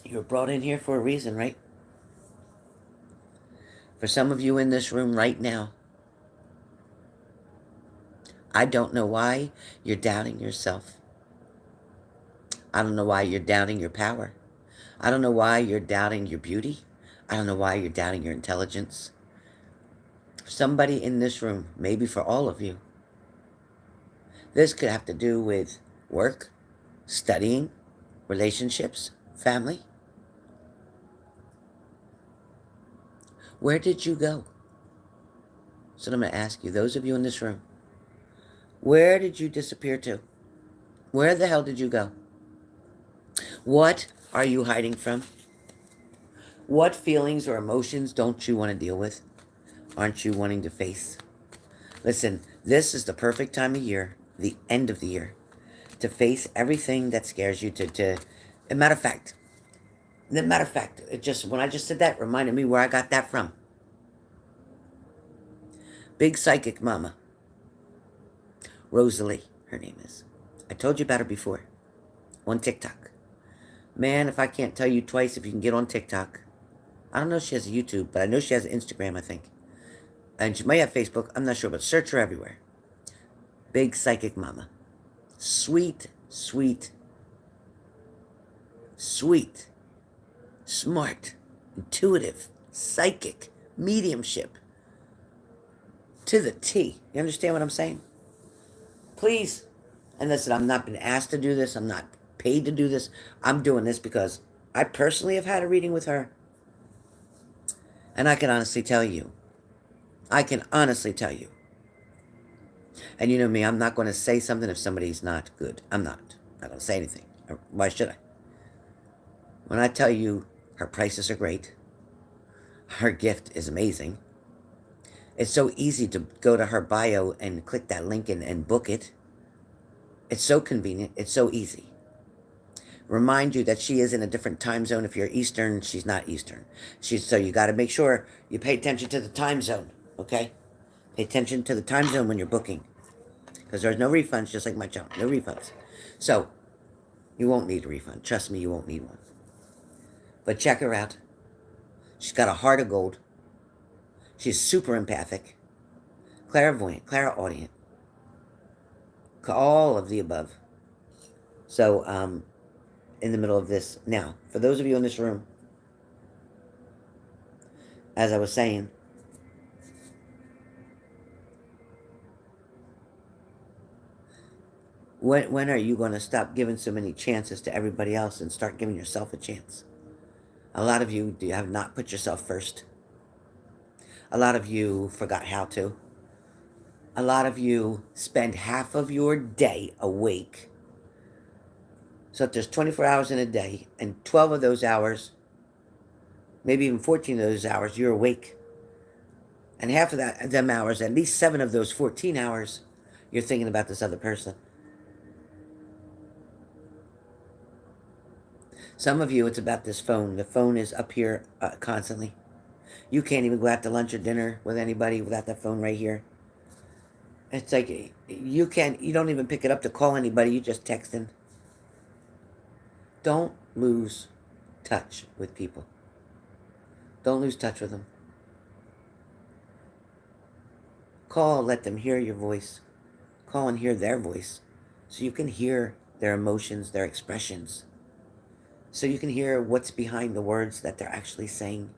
You were brought in here for a reason, right? For some of you in this room right now, I don't know why you're doubting yourself. I don't know why you're doubting your power. I don't know why you're doubting your beauty. I don't know why you're doubting your intelligence. Somebody in this room, maybe for all of you, this could have to do with work, studying, relationships, family. Where did you go? So I'm going to ask you, those of you in this room, where did you disappear to? Where the hell did you go? What are you hiding from? What feelings or emotions don't you want to deal with? Aren't you wanting to face? Listen, this is the perfect time of year, the end of the year, to face everything that scares you. A matter of fact, when I just said that, reminded me where I got that from. Big Psychic Mama, Rosalie, her name is. I told you about her before, on TikTok. Man, if I can't tell you twice if you can get on TikTok. I don't know if she has a YouTube, but I know she has an Instagram, I think. And she might have Facebook, I'm not sure, but search her everywhere. Big Psychic Mama. Sweet, sweet, sweet, smart, intuitive, psychic, mediumship. To the T. You understand what I'm saying? Please. And listen, I'm not been asked to do this. I'm not paid to do this. I'm doing this because I personally have had a reading with her. And I can honestly tell you. And you know me, I'm not going to say something if somebody's not good. I'm not going to say anything. Why should I? When I tell you her prices are great, her gift is amazing, it's so easy to go to her bio and click that link and book it. It's so convenient. It's so easy. Remind you that she is in a different time zone. If you're Eastern, she's not Eastern. So you got to make sure you pay attention to the time zone, okay? Pay attention to the time zone when you're booking. Because there's no refunds, just like my channel. No refunds. So, you won't need a refund. Trust me, you won't need one. But check her out. She's got a heart of gold. She's super empathic. Clairvoyant, clairaudient. All of the above. So, in the middle of this. Now, for those of you in this room, as I was saying, when are you going to stop giving so many chances to everybody else and start giving yourself a chance? A lot of you have not put yourself first. A lot of you forgot how to. A lot of you spend half of your day awake. So if there's 24 hours in a day, and 12 of those hours, maybe even 14 of those hours, you're awake. And half of them hours, at least 7 of those 14 hours, you're thinking about this other person. Some of you, it's about this phone. The phone is up here constantly. You can't even go out to lunch or dinner with anybody without that phone right here. It's like you don't even pick it up to call anybody. You just texting. Don't lose touch with people. Don't lose touch with them. Call, let them hear your voice. Call and hear their voice so you can hear their emotions, their expressions. So you can hear what's behind the words that they're actually saying.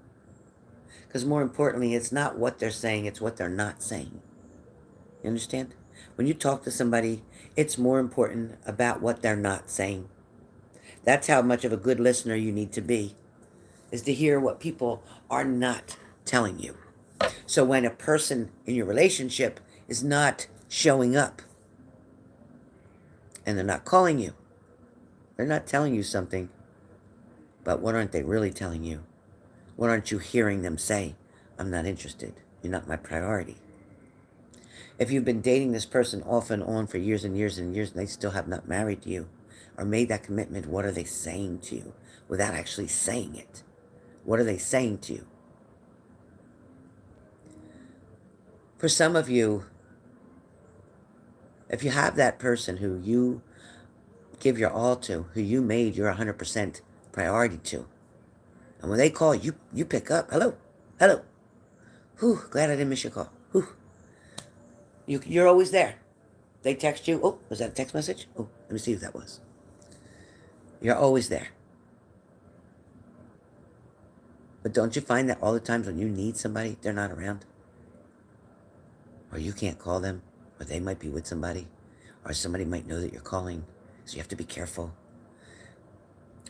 Because more importantly, it's not what they're saying, it's what they're not saying. You understand? When you talk to somebody, it's more important about what they're not saying. That's how much of a good listener you need to be, is to hear what people are not telling you. So when a person in your relationship is not showing up and they're not calling you, they're not telling you something, but what aren't they really telling you? What aren't you hearing them say? I'm not interested. You're not my priority. If you've been dating this person off and on for years and years and years and they still have not married you or made that commitment, what are they saying to you without actually saying it? What are they saying to you? For some of you, if you have that person who you give your all to, who you made your 100% priority to, and when they call, you pick up. Hello, hello. Whew, glad I didn't miss your call. Whew. You're always there. They text you. Oh, was that a text message? Oh, let me see if that was. You're always there. But don't you find that all the times when you need somebody, they're not around? Or you can't call them, or they might be with somebody, or somebody might know that you're calling, so you have to be careful.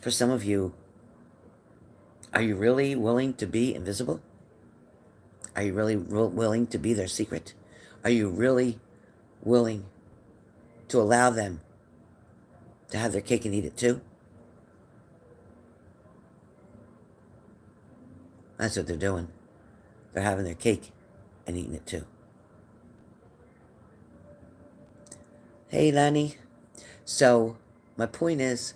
For some of you, are you really willing to be invisible? Are you really willing to be their secret? Are you really willing to allow them to have their cake and eat it too? That's what they're doing. They're having their cake and eating it too. Hey, Lanny. So, my point is,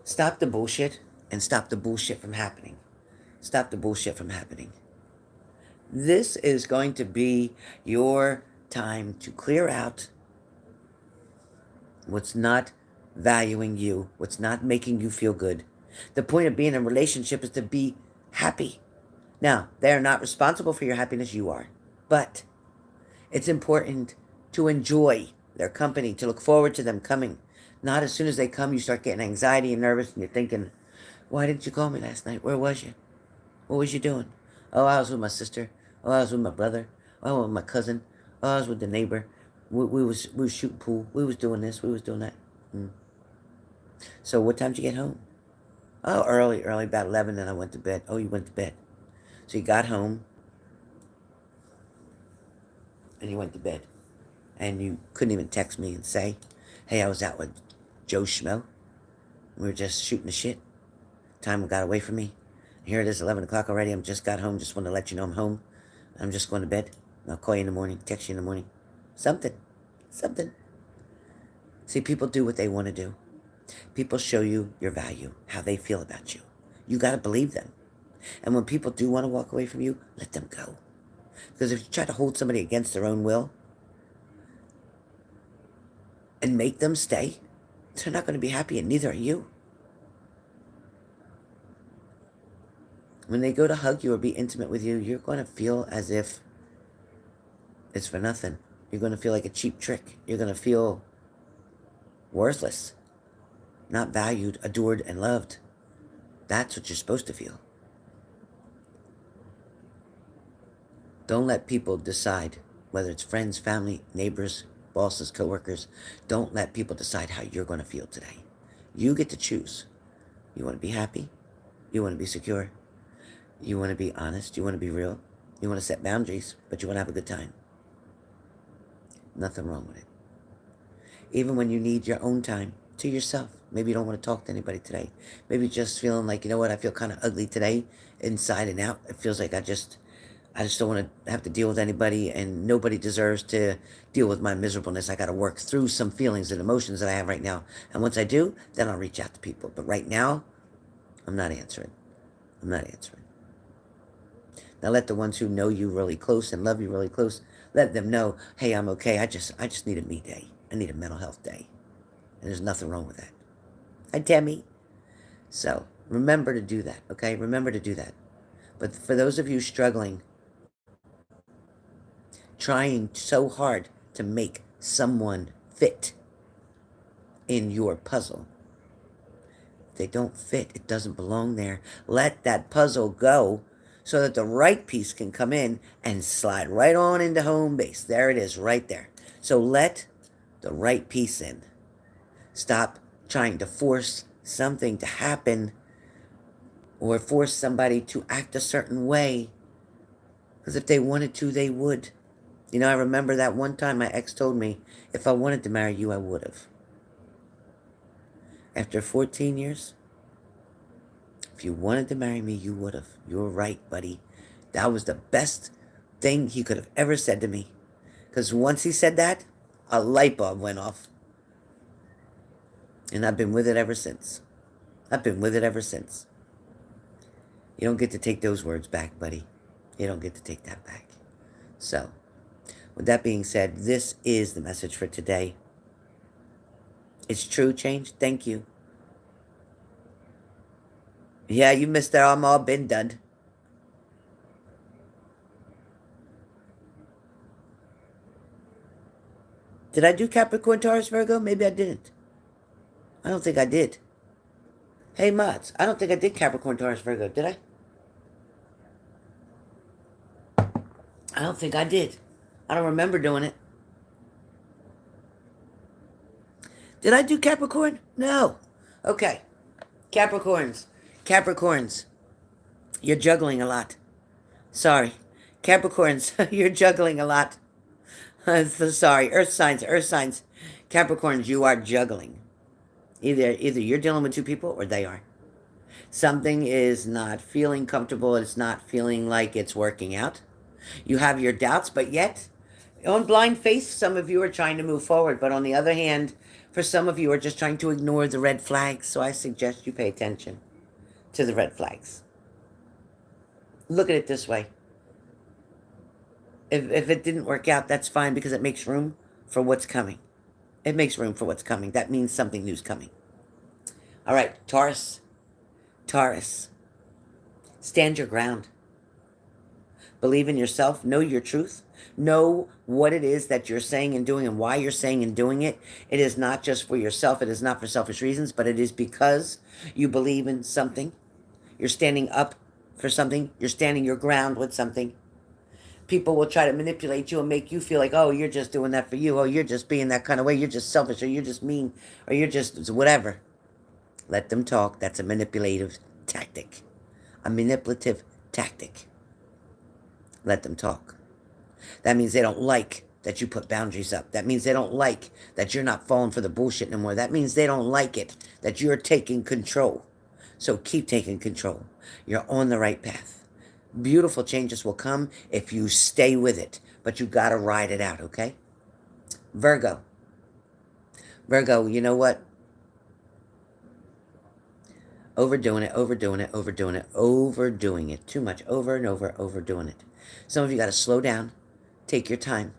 stop the bullshit and stop the bullshit from happening. Stop the bullshit from happening. This is going to be your time to clear out what's not valuing you, what's not making you feel good. The point of being in a relationship is to be happy. Now, they are not responsible for your happiness, you are. But it's important to enjoy their company, to look forward to them coming. Not as soon as they come, you start getting anxiety and nervous and you're thinking, why didn't you call me last night? Where was you? What was you doing? Oh, I was with my sister. Oh, I was with my brother. Oh, I was with my cousin. Oh, I was with the neighbor. We was shooting pool. We was doing this. We was doing that. So what time did you get home? Oh, early, about 11, and I went to bed. Oh, you went to bed. So you got home, and you went to bed. And you couldn't even text me and say, hey, I was out with Joe Schmo. We were just shooting the shit. Time got away from me. Here it is, 11 o'clock already. I just got home. Just want to let you know I'm home. I'm just going to bed. I'll call you in the morning, text you in the morning. Something. See, people do what they want to do. People show you your value, how they feel about you. You got to believe them. And when people do want to walk away from you, let them go. Because if you try to hold somebody against their own will and make them stay, they're not going to be happy, and neither are you. When they go to hug you or be intimate with you, you're going to feel as if it's for nothing. You're going to feel like a cheap trick. You're going to feel worthless, not valued, adored, and loved. That's what you're supposed to feel. Don't let people decide, whether it's friends, family, neighbors, bosses, coworkers. Don't let people decide how you're going to feel today. You get to choose. You want to be happy? You want to be secure? You want to be honest? You want to be real? You want to set boundaries, but you want to have a good time. Nothing wrong with it. Even when you need your own time to yourself. Maybe you don't want to talk to anybody today. Maybe just feeling like, you know what, I feel kind of ugly today, inside and out. It feels like I just don't want to have to deal with anybody, and nobody deserves to deal with my miserableness. I got to work through some feelings and emotions that I have right now. And once I do, then I'll reach out to people. But right now, I'm not answering. I'm not answering. Now let the ones who know you really close and love you really close, let them know, hey, I'm okay. I just need a me day. I need a mental health day. And there's nothing wrong with that. Hi, Demi. So remember to do that, okay? Remember to do that. But for those of you struggling, trying so hard to make someone fit in your puzzle, they don't fit. It doesn't belong there. Let that puzzle go so that the right piece can come in and slide right on into home base. There it is, right there. So let the right piece in. Stop trying to force something to happen or force somebody to act a certain way. Because if they wanted to, they would. You know, I remember that one time my ex told me, if I wanted to marry you, I would have. After 14 years, if you wanted to marry me, you would have. You were right, buddy. That was the best thing he could have ever said to me. Because once he said that, a light bulb went off. And I've been with it ever since. I've been with it ever since. You don't get to take those words back, buddy. You don't get to take that back. So, with that being said, this is the message for today. It's true change. Thank you. Yeah, you missed that. I'm all been done. Did I do Capricorn, Taurus, Virgo? Maybe I didn't. I don't think I did. Hey, Mods, I don't think I did Capricorn, Taurus, Virgo. Did I? I don't think I did. I don't remember doing it. Did I do Capricorn? No. Okay. Capricorns. Capricorns. You're juggling a lot. Sorry. Capricorns, you're juggling a lot. So sorry. Earth signs, earth signs. Capricorns, you are juggling. Either you're dealing with two people or they are. Something is not feeling comfortable. It's not feeling like it's working out. You have your doubts, but yet, on blind faith, some of you are trying to move forward. But on the other hand, for some of you are just trying to ignore the red flags. So I suggest you pay attention to the red flags. Look at it this way. If it didn't work out, that's fine, because it makes room for what's coming. It makes room for what's coming. That means something new's coming. All right, Taurus. Taurus. Stand your ground. Believe in yourself. Know your truth. Know what it is that you're saying and doing and why you're saying and doing it. It is not just for yourself. It is not for selfish reasons, but it is because you believe in something. You're standing up for something. You're standing your ground with something. People will try to manipulate you and make you feel like, oh, you're just doing that for you. Oh, you're just being that kind of way. You're just selfish, or you're just mean, or you're just whatever. Let them talk. That's a manipulative tactic. A manipulative tactic. Let them talk. That means they don't like that you put boundaries up. That means they don't like that you're not falling for the bullshit no more. That means they don't like it that you're taking control. So keep taking control. You're on the right path. Beautiful changes will come if you stay with it, but you got to ride it out, okay? Virgo. Virgo, you know what? Overdoing it, overdoing it, overdoing it, overdoing it. Too much, over and over, overdoing it. Some of you got to slow down, take your time.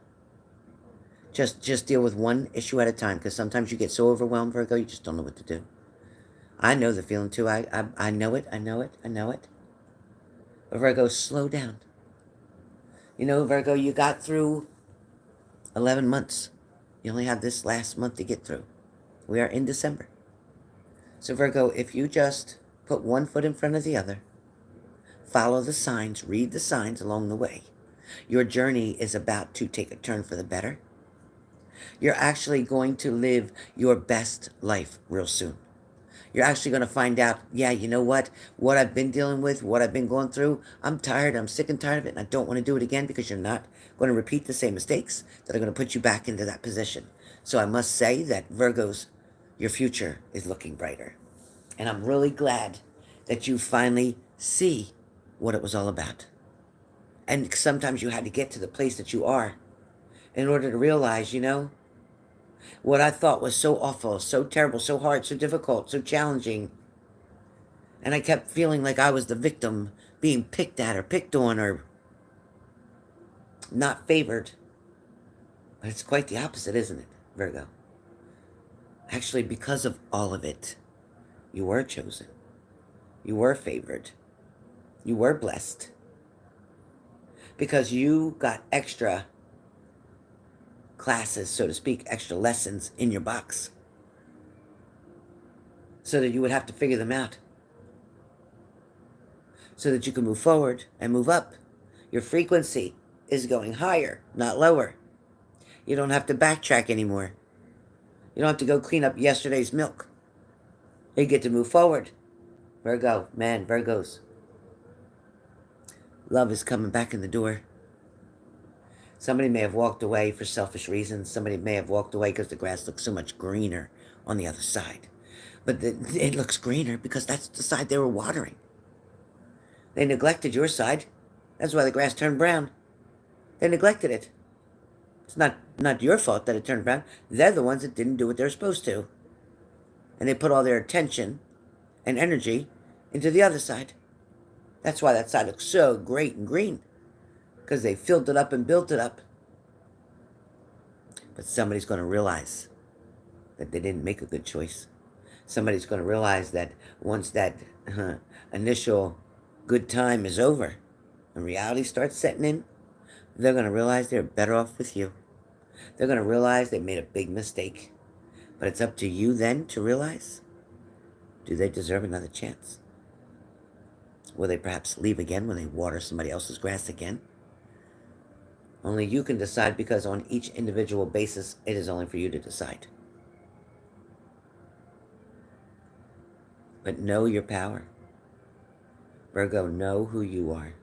Just deal with one issue at a time, because sometimes you get so overwhelmed, Virgo, you just don't know what to do. I know the feeling too. I know it, I know it, I know it. But Virgo, slow down. You know, Virgo, you got through 11 months. You only have this last month to get through. We are in December. So Virgo, if you just put one foot in front of the other, follow the signs, read the signs along the way, your journey is about to take a turn for the better. You're actually going to live your best life real soon. You're actually going to find out, yeah, you know what? What I've been dealing with, what I've been going through, I'm tired, I'm sick and tired of it, and I don't want to do it again, because you're not going to repeat the same mistakes that are going to put you back into that position. So I must say that Virgos, your future is looking brighter. And I'm really glad that you finally see what it was all about. And sometimes you had to get to the place that you are in order to realize, what I thought was so awful, so terrible, so hard, so difficult, so challenging. And I kept feeling like I was the victim, being picked at or picked on or not favored. But it's quite the opposite, isn't it, Virgo? Actually, because of all of it, you were chosen. You were favored. You were blessed. Because you got extra classes, so to speak, extra lessons in your box, so that you would have to figure them out, so that you can move forward and move up. Your frequency is going higher, not lower. You don't have to backtrack anymore. You don't have to go clean up yesterday's milk. You get to move forward. Virgo, man, Virgos. Love is coming back in the door. Somebody may have walked away for selfish reasons. Somebody may have walked away because the grass looks so much greener on the other side. But it looks greener because that's the side they were watering. They neglected your side. That's why the grass turned brown. They neglected it. It's not your fault that it turned brown. They're the ones that didn't do what they're supposed to. And they put all their attention and energy into the other side. That's why that side looks so great and green. Because they filled it up and built it up. But somebody's going to realize that they didn't make a good choice. Somebody's going to realize that once that initial good time is over and reality starts setting in, they're going to realize they're better off with you. They're going to realize they made a big mistake. But it's up to you then to realize, do they deserve another chance? Will they perhaps leave again when they water somebody else's grass again? Only you can decide, because on each individual basis, it is only for you to decide. But know your power. Virgo, know who you are.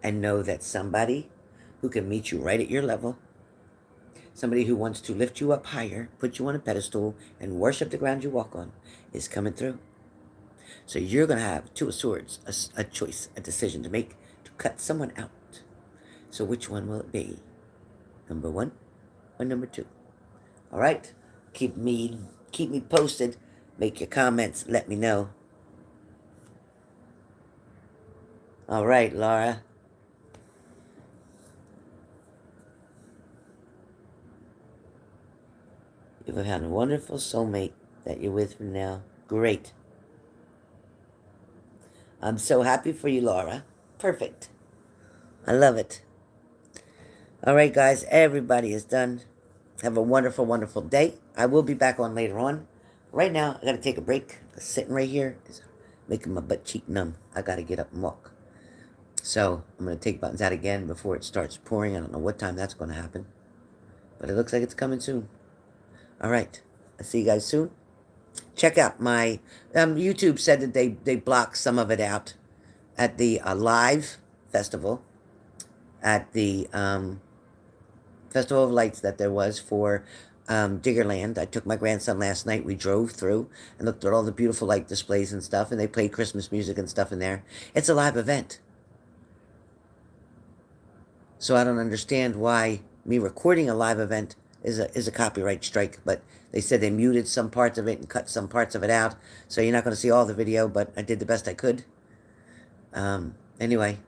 And know that somebody who can meet you right at your level, somebody who wants to lift you up higher, put you on a pedestal, and worship the ground you walk on, is coming through. So you're going to have two of swords, a choice, a decision to make, to cut someone out. So which one will it be? Number 1 or number 2? All right. Keep me posted. Make your comments. Let me know. All right, Laura. You've had a wonderful soulmate that you're with from now. Great. I'm so happy for you, Laura. Perfect. I love it. All right, guys. Everybody is done. Have a wonderful, wonderful day. I will be back on later on. Right now, I got to take a break. Sitting right here is making my butt cheek numb. I got to get up and walk. So I'm going to take buttons out again before it starts pouring. I don't know what time that's going to happen. But it looks like it's coming soon. All right. I'll see you guys soon. Check out my... YouTube said that they blocked some of it out at the live festival. At the Festival of Lights that there was for Diggerland. I took my grandson last night. We drove through and looked at all the beautiful light displays and stuff. And they played Christmas music and stuff in there. It's a live event. So I don't understand why me recording a live event is a copyright strike. But they said they muted some parts of it and cut some parts of it out. So you're not going to see all the video, but I did the best I could. Anyway,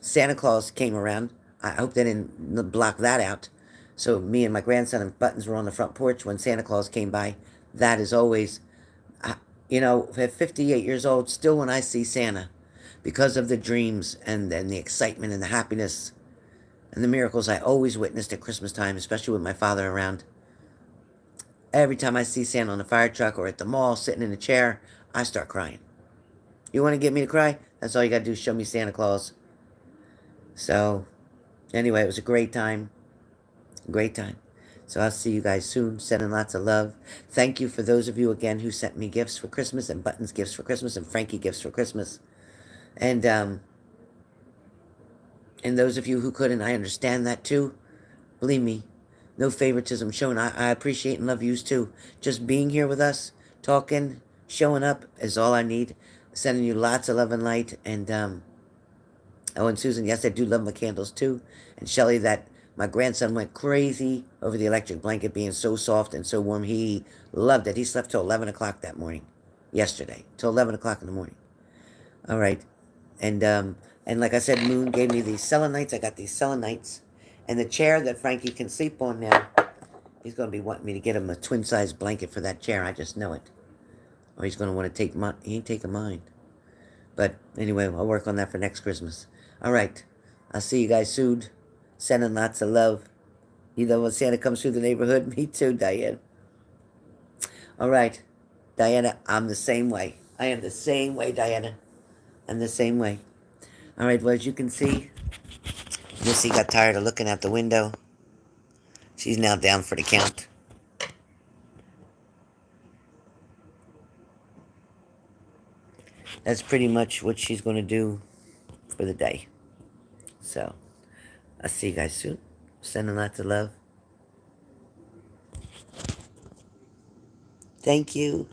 Santa Claus came around. I hope they didn't block that out. So me and my grandson and Buttons were on the front porch when Santa Claus came by. That is always, at 58 years old, still when I see Santa, because of the dreams and the excitement and the happiness and the miracles I always witnessed at Christmas time, especially with my father around. Every time I see Santa on the fire truck or at the mall sitting in a chair, I start crying. You want to get me to cry? That's all you got to do is show me Santa Claus. So, anyway, it was a great time. Great time. So I'll see you guys soon. Sending lots of love. Thank you for those of you again who sent me gifts for Christmas and Buttons gifts for Christmas and Frankie gifts for Christmas. And those of you who couldn't, I understand that too. Believe me, no favoritism shown. I appreciate and love yous too. Just being here with us, talking, showing up is all I need. Sending you lots of love and light. And oh, and Susan, yes, I do love my candles too. And Shelly, that my grandson went crazy over the electric blanket being so soft and so warm. He loved it. He slept till 11 o'clock that morning, yesterday, till 11 o'clock in the morning. All right. And like I said, Moon gave me these selenites. I got these selenites. And the chair that Frankie can sleep on now, he's going to be wanting me to get him a twin-size blanket for that chair. I just know it. Or he's going to want to take mine. He ain't taking mine. But anyway, I'll work on that for next Christmas. All right. I'll see you guys soon. Sending lots of love. You know when Santa comes through the neighborhood? Me too, Diane. All right. Diana, I'm the same way. I am the same way, Diana. I'm the same way. All right, well, as you can see, Missy got tired of looking out the window. She's now down for the count. That's pretty much what she's going to do for the day. So, I'll see you guys soon. Sending lots of love. Thank you.